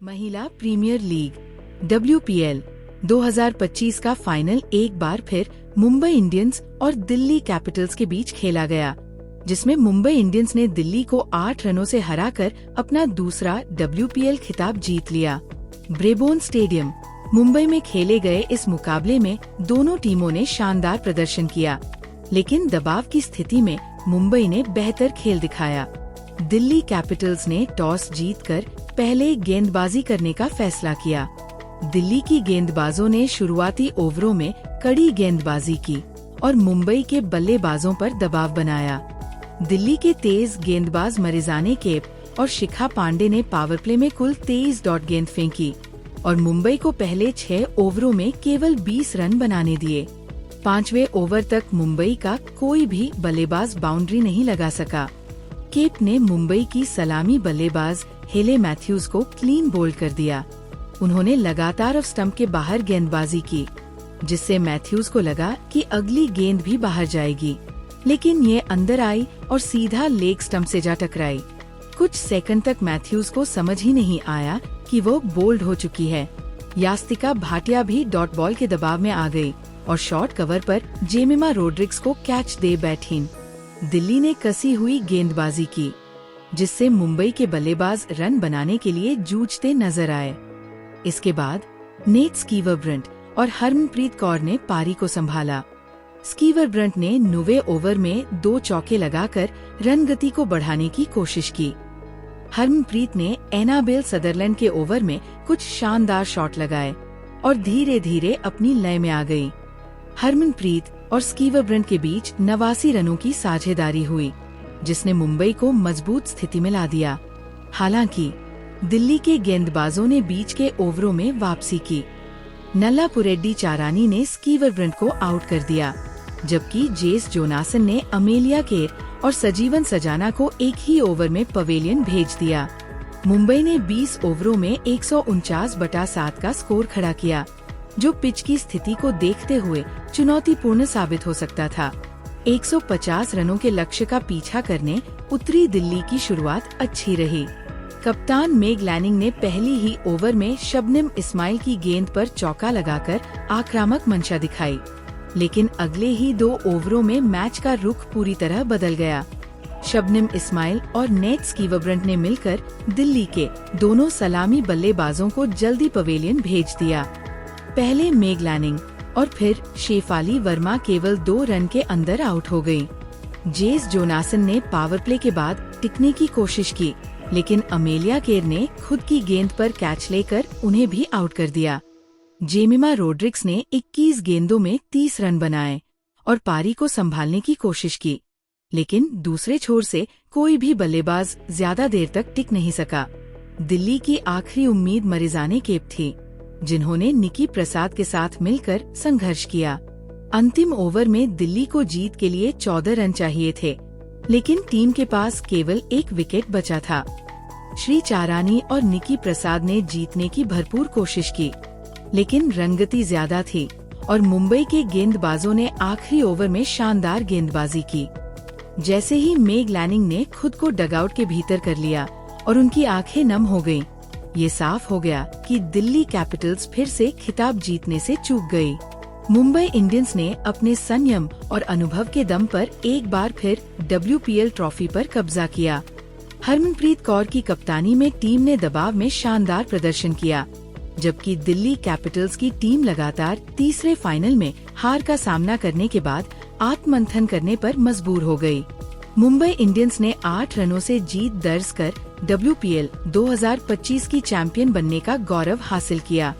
महिला premiere league WPL 2025 का final एक बार फिर मुंबई इंडियंस और दिल्ली कैपिटल्स के बीच खेला गया, जिसमें मुंबई इंडियंस ने दिल्ली को 8 रनों से हराकर अपना दूसरा WPL खिताब जीत लिया। ब्रेबोर्न स्टेडियम मुंबई में खेले गए इस मुकाबले में दोनों टीमों ने शानदार प्रदर्शन किया, लेकिन दबाव की स्थिति में मुंबई ने बेहतर खेल दिखाया। दिल्ली कैपिटल्स ने टॉस जीतकर पहले गेंदबाजी करने का फैसला किया। दिल्ली की गेंदबाजों ने शुरुआती ओवरों में कड़ी गेंदबाजी की और मुंबई के बल्लेबाजों पर दबाव बनाया। दिल्ली के तेज गेंदबाज मरिजाने केप और शिखा पांडे ने पावर प्ले में कुल 23 डॉट गेंद फेंकी और मुंबई को पहले 6 ओवरों में केवल 20 रन बनाने दिए। 5वें ओवर तक मुंबई का कोई भी बल्लेबाज बाउंड्री नहीं लगा सका। केप ने मुंबई की सलामी बल्लेबाज हेले मैथ्यूज को क्लीन बोल्ड कर दिया। उन्होंने लगातार ऑफ स्टंप के बाहर गेंदबाजी की, जिससे मैथ्यूज को लगा कि अगली गेंद भी बाहर जाएगी, लेकिन ये अंदर आई और सीधा लेग स्टंप से जा टकराई। कुछ सेकंड तक मैथ्यूज को समझ ही नहीं आया कि वो बोल्ड हो चुकी है। यास्तिका भाटिया भी डॉट बॉल के दबाव में आ गई और शॉर्ट कवर पर जेमिमा रोड्रिग्स को कैच दे बैठीं। दिल्ली ने कसी हुई गेंदबाजी की, जिससे मुंबई के बल्लेबाज रन बनाने के लिए जूझते नजर आए। इसके बाद नेट स्कीवरब्रंट और हरमनप्रीत कौर ने पारी को संभाला। स्कीवरब्रंट ने 9वें ओवर में 2 चौके लगाकर रन गति को बढ़ाने की कोशिश की। हरमनप्रीत ने एनाबेल सदरलैंड के ओवर में कुछ शानदार शॉट लगाए और धीरे धीरे अपनी लय में आ गई। हरमनप्रीत और स्कीवरब्रंट के बीच 89 रनों की साझेदारी हुई, जिसने मुंबई को मजबूत स्थिति में ला दिया। हालांकि दिल्ली के गेंदबाजों ने बीच के ओवरों में वापसी की। नल्लापुरेड्डी चारानी ने स्कीवरब्रंट को आउट कर दिया, जबकि जेस जोनासन ने अमेलिया केर और सजीवन सजाना को एक ही ओवर में पवेलियन भेज दिया। मुंबई ने 20 ओवरों में 149/7 का स्कोर खड़ा किया, जो पिच की स्थिति को देखते हुए चुनौतीपूर्ण साबित हो सकता था। 150 रनों के लक्ष्य का पीछा करने उत्तरी दिल्ली की शुरुआत अच्छी रही। कप्तान मेग लैनिंग ने पहली ही ओवर में शबनम इस्माइल की गेंद पर चौका लगाकर आक्रामक मंशा दिखाई, लेकिन अगले ही 2 ओवरों में मैच का रुख पूरी तरह बदल गया। शबनम इस्माइल और नेट स्कीवरब्रंट ने मिलकर दिल्ली के दोनों सलामी बल्लेबाजों को जल्दी पवेलियन भेज दिया। पहले मेग लैनिंग और फिर शेफाली वर्मा केवल 2 रन के अंदर आउट हो गयी। जेस जोनासन ने पावर प्ले के बाद टिकने की कोशिश की, लेकिन अमेलिया केर ने खुद की गेंद पर कैच लेकर उन्हें भी आउट कर दिया। जेमिमा रोड्रिग्स ने 21 गेंदों में 30 रन बनाए और पारी को संभालने की कोशिश की, लेकिन दूसरे छोर से कोई भी बल्लेबाज ज्यादा देर तक टिक नहीं सका। दिल्ली की आखिरी उम्मीद मरिजाने केप थी, जिन्होंने निकी प्रसाद के साथ मिलकर संघर्ष किया। अंतिम ओवर में दिल्ली को जीत के लिए 14 रन चाहिए थे, लेकिन टीम के पास केवल 1 विकेट बचा था। श्री चारानी और निकी प्रसाद ने जीतने की भरपूर कोशिश की, लेकिन रनगति ज्यादा थी और मुंबई के गेंदबाजों ने आखिरी ओवर में शानदार गेंदबाजी की। जैसे ही मेग लैनिंग ने खुद को डगआउट के भीतर कर लिया और उनकी आंखें नम हो गईं, ये साफ हो गया कि दिल्ली कैपिटल्स फिर से खिताब जीतने से चूक गई। मुंबई इंडियंस ने अपने संयम और अनुभव के दम पर एक बार फिर WPL ट्रॉफी पर कब्जा किया। हरमनप्रीत कौर की कप्तानी में टीम ने दबाव में शानदार प्रदर्शन किया, जबकि दिल्ली कैपिटल्स की टीम लगातार तीसरे फाइनल में हार का सामना करने के बाद आत्ममंथन करने पर मजबूर हो गई। मुंबई इंडियंस ने 8 रनों से जीत दर्ज कर WPL 2025 की चैंपियन बनने का गौरव हासिल किया।